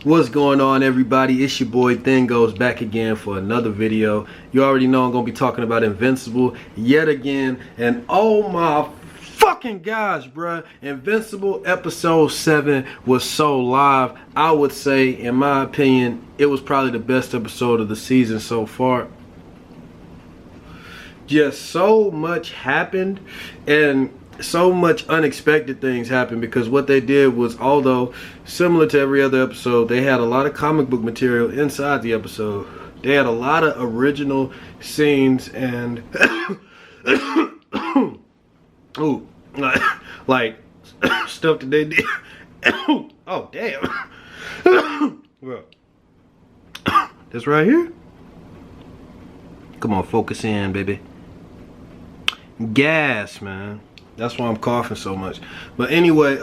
What's going on, everybody? It's your boy Thing Goes back again for another video. You already know I'm gonna be talking about Invincible yet again, and oh my fucking gosh, bruh, Invincible episode 7 was so live. I would say, in my opinion, it was probably the best episode of the season so far. Just so much happened, and so much unexpected things happened, because what they did was, although similar to every other episode, they had a lot of comic book material inside the episode. They had a lot of original scenes and ooh, like stuff that they did. Oh damn. Well, this right here, come on, focus in, baby. Gas, man. That's why I'm coughing so much. But anyway,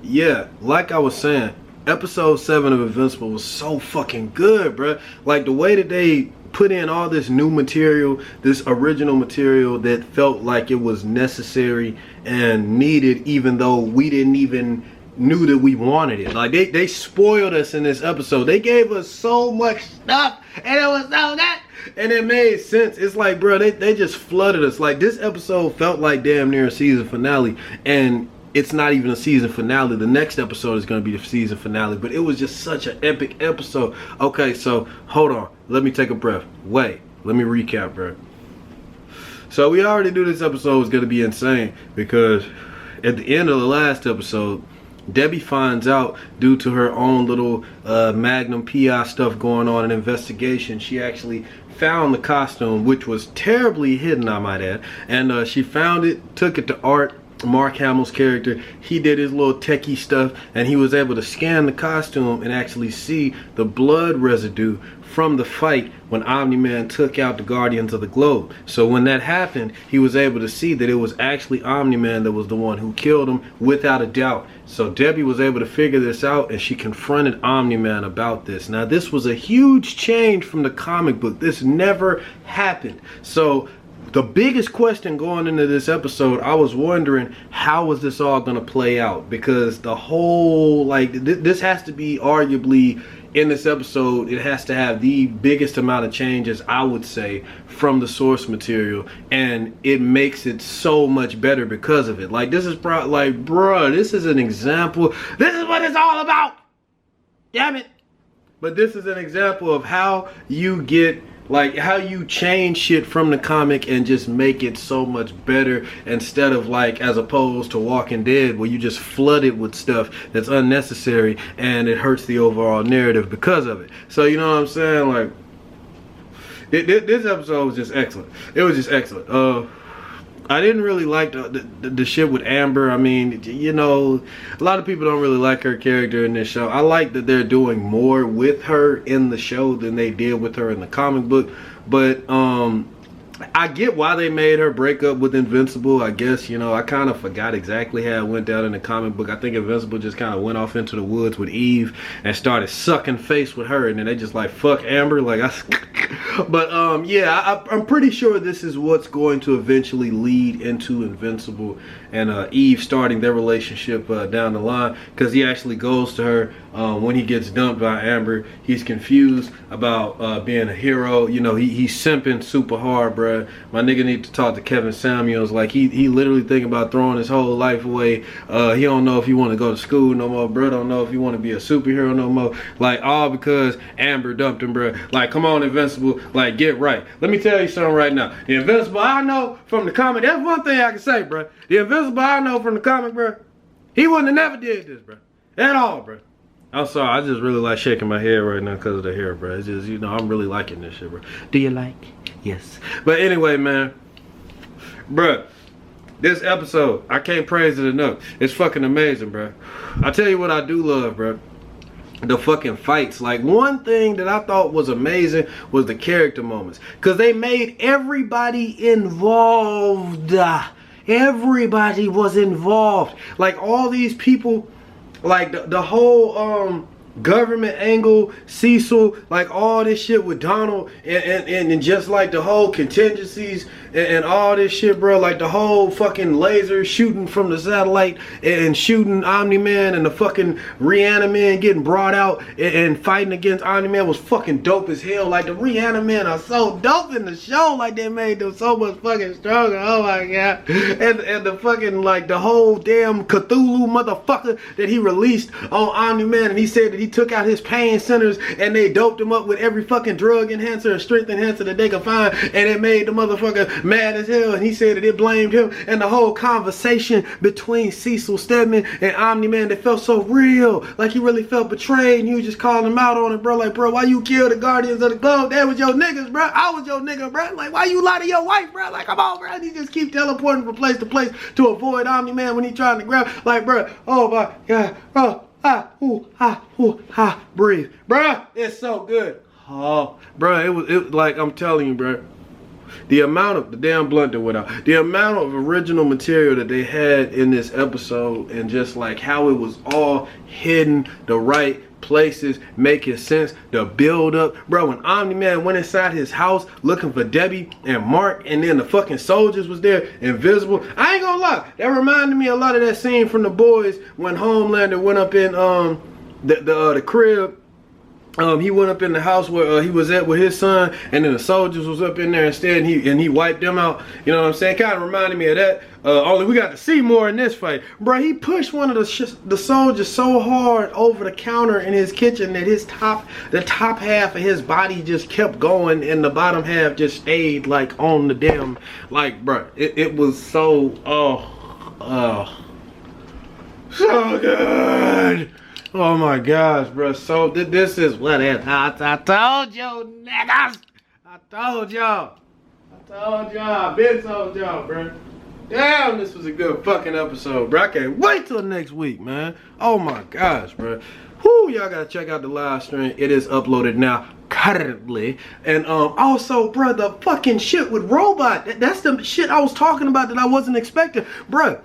yeah, like I was saying, episode 7 of Invincible was so fucking good, bruh. Like, the way that they put in all this new material, this original material that felt like it was necessary and needed, even though we didn't even knew that we wanted it. Like, they spoiled us in this episode. They gave us so much stuff, and it was so good. And it made sense. It's like, bro, they just flooded us. Like, this episode felt like damn near a season finale, and it's not even a season finale. The next episode is going to be the season finale, but it was just such an epic episode. Okay, so hold on, let me take a breath. Wait, let me recap, bro. So we already knew this episode was going to be insane, because at the end of the last episode, Debbie finds out, due to her own little Magnum PI stuff going on, an investigation, she actually found the costume, which was terribly hidden, I might add. And she found it, took it to Art, Mark Hamill's character. He did his little techie stuff, and he was able to scan the costume and actually see the blood residue from the fight when Omni-Man took out the Guardians of the Globe. So when that happened, he was able to see that it was actually Omni-Man that was the one who killed him, without a doubt. So Debbie was able to figure this out, and she confronted Omni-Man about this. Now, this was a huge change from the comic book. This never happened. So the biggest question going into this episode, I was wondering, how was this all going to play out? Because the whole, like, this has to be arguably, in this episode, it has to have the biggest amount of changes, I would say, from the source material, and it makes it so much better because of it. Like, this is like, bruh, this is an example. This is what it's all about. Damn it. But this is an example of how you get, like, how you change shit from the comic and just make it so much better, instead of, like, as opposed to Walking Dead, where you just flood it with stuff that's unnecessary and it hurts the overall narrative because of it. So, you know what I'm saying? Like, this episode was just excellent. It was just excellent. I didn't really like the shit with Amber. I mean, you know, a lot of people don't really like her character in this show. I like that they're doing more with her in the show than they did with her in the comic book. But I get why they made her break up with Invincible. I guess, you know, I kind of forgot exactly how it went down in the comic book. I think Invincible just kind of went off into the woods with Eve and started sucking face with her, and then they just like, fuck Amber. Like, but yeah, I'm pretty sure this is what's going to eventually lead into Invincible and Eve starting their relationship down the line, because he actually goes to her when he gets dumped by Amber. He's confused about being a hero. You know, he's simping super hard, bruh. My nigga need to talk to Kevin Samuels. Like, he literally thinking about throwing his whole life away. He don't know if he want to go to school no more, bruh. Don't know if he want to be a superhero no more. Like, all because Amber dumped him, bruh. Like, come on, Invincible. Like, get right. Let me tell you something right now. The Invincible I know from the comic, that's one thing I can say, bruh. The Invincible I know from the comic, bruh, he wouldn't have never did this, bruh. At all, bruh. I'm sorry, I just really like shaking my head right now because of the hair, bruh. It's just, you know, I'm really liking this shit, bruh. Do you like? Yes. But anyway, man, bruh, this episode, I can't praise it enough. It's fucking amazing, bruh. I tell you what I do love, bruh. The fucking fights. Like, one thing that I thought was amazing was the character moments, because they made everybody involved. Everybody was involved. Like, all these people, like the whole government angle, Cecil, like all this shit with Donald, and just like the whole contingencies and all this shit, bro, like the whole fucking laser shooting from the satellite and shooting Omni-Man and the fucking Reaniman getting brought out and fighting against Omni-Man was fucking dope as hell. Like the Reaniman are so dope in the show, like they made them so much fucking stronger. Oh my god. And the fucking like the whole damn Cthulhu motherfucker that he released on Omni-Man, and he said that he took out his pain centers and they doped him up with every fucking drug enhancer and strength enhancer that they could find, and it made the motherfucker mad as hell, and he said that it blamed him. And the whole conversation between Cecil Stedman and Omni-Man that felt so real, like he really felt betrayed, and he was just calling him out on it, bro. Like, bro, why you kill the Guardians of the Globe? They was your niggas, bro. I was your nigga, bro. Like, why you lie to your wife, bro? Like, come on, bro. And he just keep teleporting from place to place to avoid Omni-Man when he trying to grab. Like, bro, oh my god, bro. Breathe, bruh. It's so good. Oh, bruh, it was like, I'm telling you, bruh. The amount of the damn blunt that went out, the amount of original material that they had in this episode, and just like how it was all hidden the right places, making sense, the build up, bro. When Omni-Man went inside his house looking for Debbie and Mark, and then the fucking soldiers was there, Invincible. I ain't gonna lie, that reminded me a lot of that scene from The Boys when Homelander went up in the crib. He went up in the house where he was at with his son, and then the soldiers was up in there instead, and he wiped them out. You know what I'm saying? Kind of reminded me of that. Only we got to see more in this fight, bro. He pushed one of the soldiers so hard over the counter in his kitchen that the top half of his body just kept going, and the bottom half just stayed like on the damn, like, bro. It was so so good. Oh my gosh, bro. So this is what it. I told you, niggas. I told y'all. I've been told y'all, bro. Damn, this was a good fucking episode, bro. I can't wait till next week, man. Oh my gosh, bro. Whoo, y'all gotta check out the live stream. It is uploaded now currently. And also, bro, the fucking shit with Robot. That's the shit I was talking about that I wasn't expecting, bro.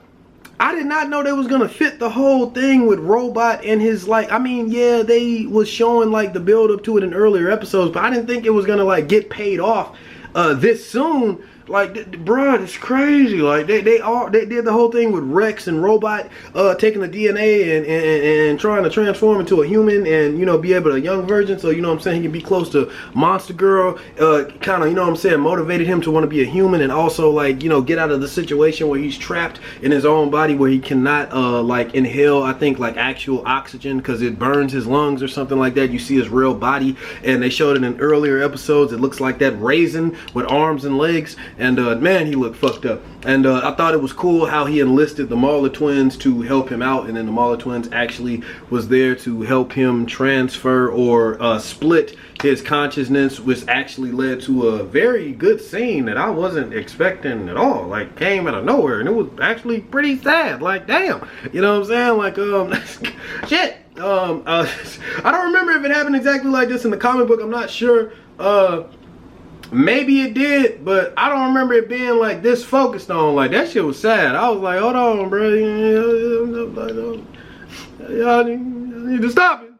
I did not know they was gonna fit the whole thing with Robot and his, like, I mean, yeah, they was showing like the build up to it in earlier episodes, but I didn't think it was gonna like get paid off this soon. Like, bruh, it's crazy. Like, they did the whole thing with Rex and Robot taking the DNA and trying to transform into a human and, you know, be able to, a young version, so, you know what I'm saying, he can be close to Monster Girl. Kind of, you know what I'm saying, motivated him to want to be a human, and also, like, you know, get out of the situation where he's trapped in his own body where he cannot, like, inhale, I think, like, actual oxygen because it burns his lungs or something like that. You see his real body, and they showed it in earlier episodes. It looks like that raisin with arms and legs. And man, he looked fucked up. And I thought it was cool how he enlisted the Marla twins to help him out, and then the Marla twins actually was there to help him transfer or split his consciousness, which actually led to a very good scene that I wasn't expecting at all. Like, came out of nowhere, and it was actually pretty sad. Like, damn, you know what I'm saying? Like, shit. I don't remember if it happened exactly like this in the comic book. I'm not sure. Maybe it did, but I don't remember it being like this focused on. Like, that shit was sad. I was like, hold on, bro. Y'all need to stop it.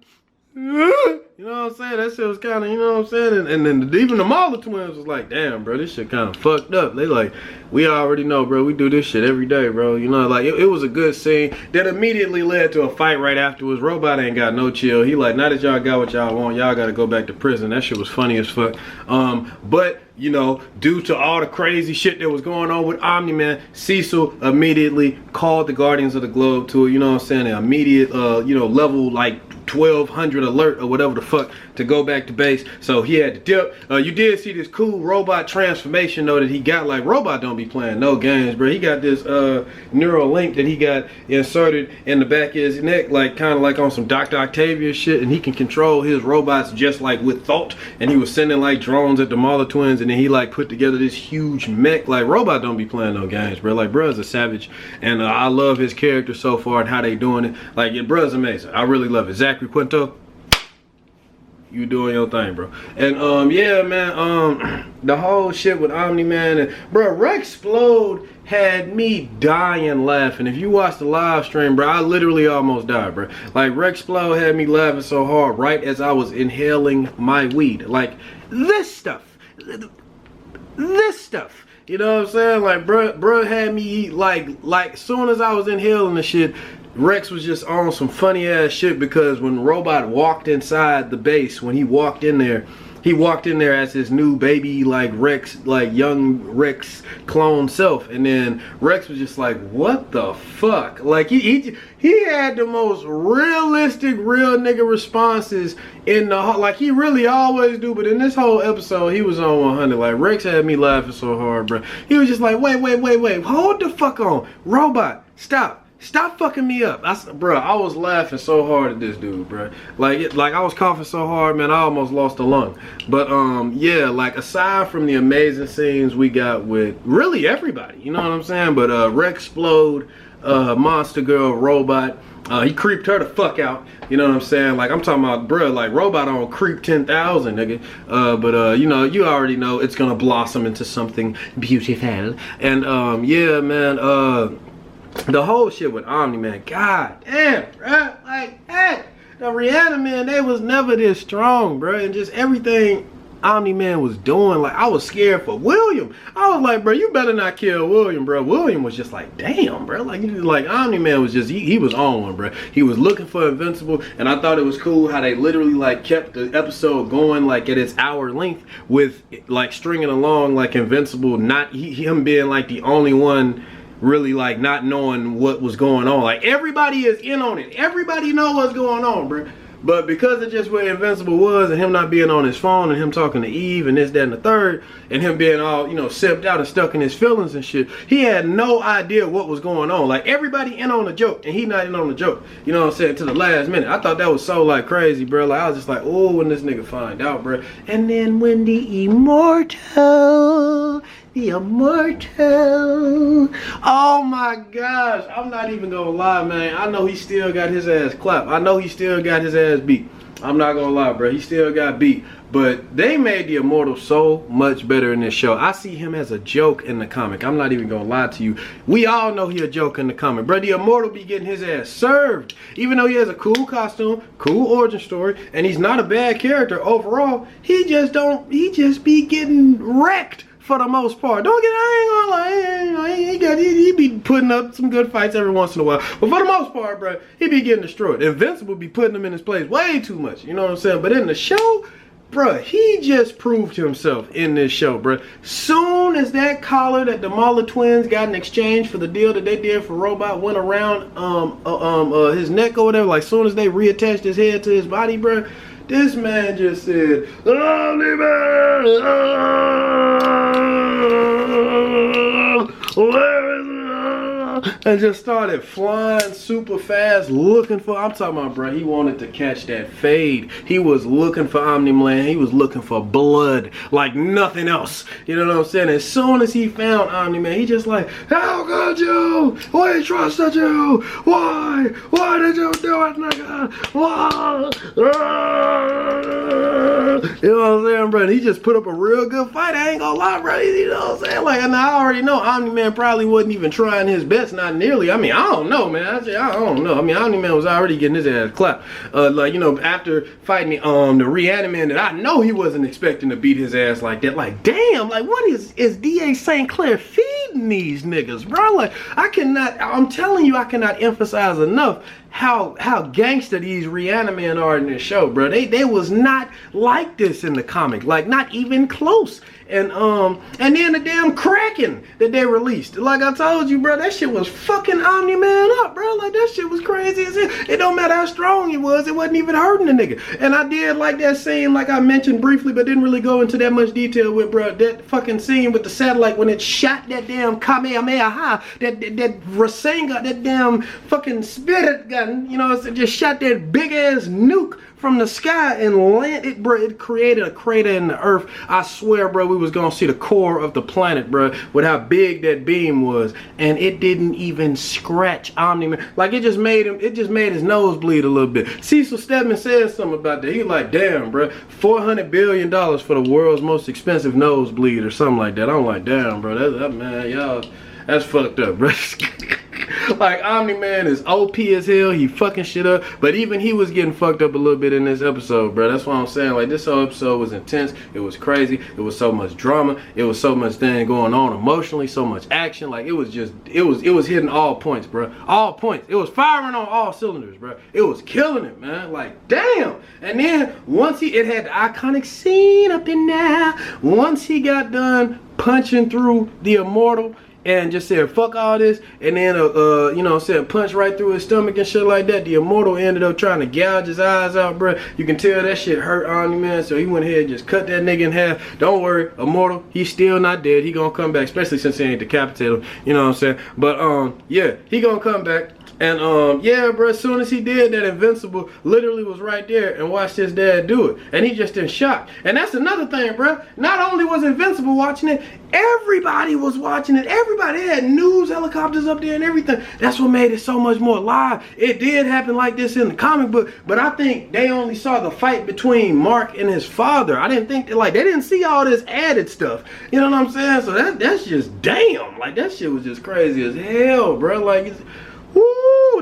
You know what I'm saying? That shit was kind of, you know what I'm saying? And then even the Marla twins was like, damn, bro, this shit kind of fucked up. They like, we already know, bro. We do this shit every day, bro. You know, like, it was a good scene that immediately led to a fight right afterwards. Robot ain't got no chill. He like, now that y'all got what y'all want, y'all got to go back to prison. That shit was funny as fuck. But, you know, due to all the crazy shit that was going on with Omni-Man, Cecil immediately called the Guardians of the Globe to, you know what I'm saying, an immediate, you know, level like 1200 alert or whatever the fuck to go back to base. So he had to dip. You did see this cool Robot transformation though that he got. Like, Robot don't be playing no games, bro. He got this neural link that he got inserted in the back of his neck, like kind of like on some Dr. Octavius shit, and he can control his robots just like with thought. And he was sending like drones at the Marla twins, and then he like put together this huge mech. Like, Robot don't be playing no games, bro. Like, bruh's a savage, and I love his character so far and how they doing it. Like, yeah, bruh's amazing. I really love it. Zachary Quinto, You doing your thing, bro. And yeah, man, the whole shit with Omni-Man and bro, Rexplode had me dying laughing. If you watch the live stream, bro, I literally almost died, bro. Like Rexplode had me laughing so hard right as I was inhaling my weed. Like this stuff. This stuff. You know what I'm saying? Like bruh had me like soon as I was inhaling the shit, Rex was just on some funny ass shit because when Robot walked inside the base, when he walked in there as his new baby, like Rex, like young Rex clone self, and then Rex was just like, what the fuck? Like he had the most realistic real nigga responses in the like he really always do, but in this whole episode he was on 100. Like Rex had me laughing so hard, bro. He was just like, wait, hold the fuck on, Robot, Stop fucking me up. Bro, I was laughing so hard at this dude, bro. Like I was coughing so hard, man, I almost lost a lung. But yeah, like aside from the amazing scenes we got with really everybody, you know what I'm saying? But Rexplode, Monster Girl, Robot, he creeped her the fuck out. You know what I'm saying? Like I'm talking about, bro, like Robot on creep 10,000, nigga. But you know, you already know it's gonna blossom into something beautiful. And yeah, man, the whole shit with Omni-Man, god damn, bro, like, hey, the Rihanna, man, they was never this strong, bro, and just everything Omni-Man was doing, like, I was scared for William. I was like, bro, you better not kill William, bro. William was just like, damn, bro, like Omni-Man was just, he was on one, bro. He was looking for Invincible, and I thought it was cool how they literally, like, kept the episode going, like, at its hour length with, like, stringing along, like, Invincible, not, him being, like, the only one really like not knowing what was going on. Like everybody is in on it. Everybody know what's going on, bro. But because of just where Invincible was and him not being on his phone and him talking to Eve and this, that, and the third, and him being all, you know, sipped out and stuck in his feelings and shit, he had no idea what was going on. Like everybody in on the joke and he not in on the joke. You know what I'm saying? To the last minute. I thought that was so like crazy, bro. Like I was just like, oh, when this nigga find out, bro. And then when the immortal, oh my gosh, I'm not even gonna lie, man. I know he still got his ass clapped. I know he still got his ass beat. I'm not gonna lie, bro. He still got beat. But they made the Immortal so much better in this show. I see him as a joke in the comic. I'm not even gonna lie to you. We all know he a joke in the comic. Bro, the Immortal be getting his ass served. Even though he has a cool costume, cool origin story, and he's not a bad character overall, he just be getting wrecked. For the most part. Don't get, I ain't gonna lie, he be putting up some good fights every once in a while. But for the most part, bro, he be getting destroyed. Invincible be putting him in his place way too much. You know what I'm saying? But in the show, bro, he just proved himself in this show, bro. Soon as that collar that the Mauler twins got in exchange for the deal that they did for Robot went around his neck or whatever, like soon as they reattached his head to his body, bro, this man just said, where is and just started flying super fast looking for, I'm talking about, bro, he wanted to catch that fade. He was looking for Omni-Man. He was looking for blood like nothing else. You know what I'm saying? As soon as he found Omni-Man, he just like, how could you? We trusted you. Why? Why did you do it, nigga? Why? You know what I'm saying, bro? And he just put up a real good fight. I ain't gonna lie, bro. You know what I'm saying? Like, and I already know Omni-Man probably wasn't even trying his best. Not nearly. I mean, I don't know, man. I don't know. I mean, Omni-Man was already getting his ass clapped. Like, you know, after fighting the Reaniman that I know he wasn't expecting to beat his ass like that. Like, damn, like, what is D.A. St. Clair feeding these niggas, bro? Like, I'm telling you, I cannot emphasize enough how gangster these Reaniman are in this show, bro. They was not like this in the comic. Like, not even close. And then the damn Kraken that they released. Like I told you, bro, that shit was fucking Omni-Man up, bro. Like that shit was crazy as hell. It don't matter how strong he was, it wasn't even hurting the nigga. And I did like that scene, like I mentioned briefly, but didn't really go into that much detail with, bro. That fucking scene with the satellite when it shot that damn Kamehameha, that Rasengan, that damn fucking spirit gun Aladdin, you know, it just shot that big ass nuke from the sky and landed, bro. It created a crater in the earth. I swear, bro, we was gonna see the core of the planet, bro, with how big that beam was, and it didn't even scratch Omni-Man. Like, it just made his nose bleed a little bit. Cecil Stedman said something about that. He like, damn, bro, $400 billion for the world's most expensive nosebleed or something like that. I'm like, damn, bro, that man, y'all, that's fucked up, bro. Like, Omni-Man is OP as hell. He fucking shit up. But even he was getting fucked up a little bit in this episode, bro. That's what I'm saying. Like, this whole episode was intense. It was crazy. It was so much drama. It was so much thing going on emotionally. So much action. Like, it was hitting all points, bro. All points. It was firing on all cylinders, bro. It was killing it, man. Like, damn. And then once it had the iconic scene up in there. Once he got done punching through the Immortal and just said fuck all this, and then you know, said punch right through his stomach and shit like that, the Immortal ended up trying to gouge his eyes out, bro. You can tell that shit hurt Omni-Man, so he went ahead and just cut that nigga in half. Don't worry, Immortal, he's still not dead. He gonna come back, especially since he ain't decapitated him, you know what I'm saying? But yeah, he gonna come back. And yeah, bro, as soon as he did that, Invincible literally was right there and watched his dad do it, and he just in shock. And that's another thing, bro. Not only was Invincible watching it, everybody was watching it. Everybody had news helicopters up there and everything. That's what made it so much more live. It did happen like this in the comic book, but I think they only saw the fight between Mark and his father. I didn't think like they didn't see all this added stuff. You know what I'm saying? So that's just damn. Like, that shit was just crazy as hell, bro. Like, woo,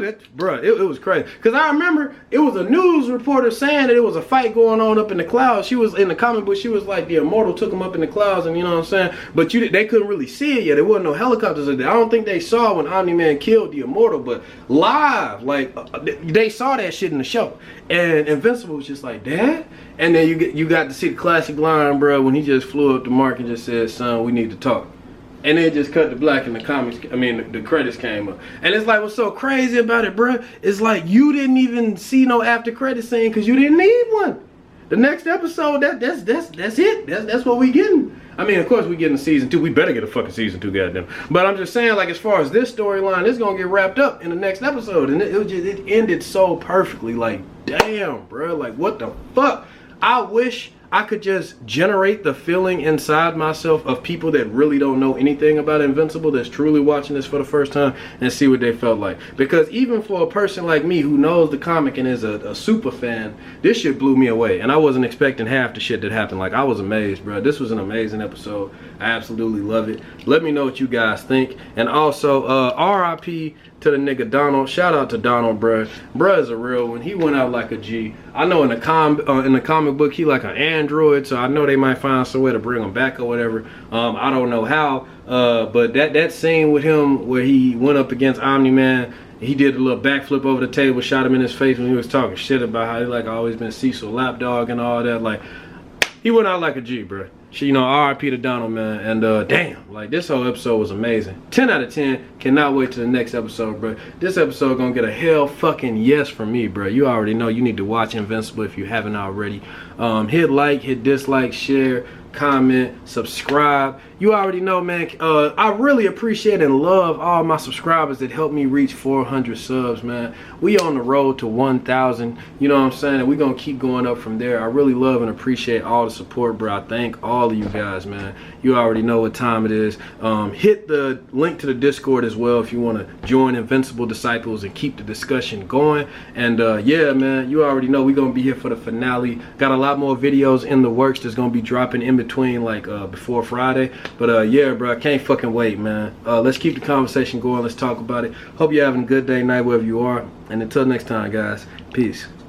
it was crazy. Cause I remember it was a news reporter saying that it was a fight going on up in the clouds. She was in the comic book. She was like, the Immortal took him up in the clouds, and you know what I'm saying. But they couldn't really see it yet. There wasn't no helicopters in there. I don't think they saw when Omni-Man killed the Immortal, but live, like they saw that shit in the show. And Invincible was just like, Dad. And then you got to see the classic line, bro, when he just flew up to Mark and just said, son, we need to talk. And then just cut to black and the comics, I mean, the credits came up. And it's like, what's so crazy about it, bro, it's like you didn't even see no after credit scene because you didn't need one. The next episode, that's it. That's what we getting. I mean, of course we getting season 2. We better get a fucking season 2, goddamn. But I'm just saying, like, as far as this storyline, it's gonna get wrapped up in the next episode. And it ended so perfectly. Like, damn, bro. Like, what the fuck? I wish I could just generate the feeling inside myself of people that really don't know anything about Invincible, that's truly watching this for the first time, and see what they felt like. Because even for a person like me who knows the comic and is a super fan, this shit blew me away. And I wasn't expecting half the shit that happened. Like, I was amazed, bro. This was an amazing episode. I absolutely love it. Let me know what you guys think. And also, RIP to the nigga Donald. Shout out to Donald, bruh. Bruh is a real one. He went out like a G. I know in the comic book he like an android, so I know they might find some way to bring him back or whatever. I don't know how, but that scene with him where he went up against Omni-Man, he did a little backflip over the table, shot him in his face when he was talking shit about how he like always been Cecil lapdog and all that. Like, he went out like a G, bruh. You know, RIP to Donald, man. And damn, like, this whole episode was amazing. 10 out of 10. Cannot wait to the next episode, bro. This episode gonna get a hell fucking yes from me, bro. You already know you need to watch Invincible if you haven't already. Hit like, hit dislike, share, comment, subscribe. You already know, man. I really appreciate and love all my subscribers that helped me reach 400 subs, man. We on the road to 1,000. You know what I'm saying? And we're gonna keep going up from there. I really love and appreciate all the support, bro. I thank all of you guys, man. You already know what time it is. Hit the link to the Discord as well if you want to join Invincible Disciples and keep the discussion going. And yeah, man, you already know we're gonna be here for the finale. Got a lot more videos in the works that's gonna be dropping in between, like before Friday. But yeah, bro, I can't fucking wait, man. Let's keep the conversation going. Let's talk about it. Hope you're having a good day, night, wherever you are. And until next time, guys, peace.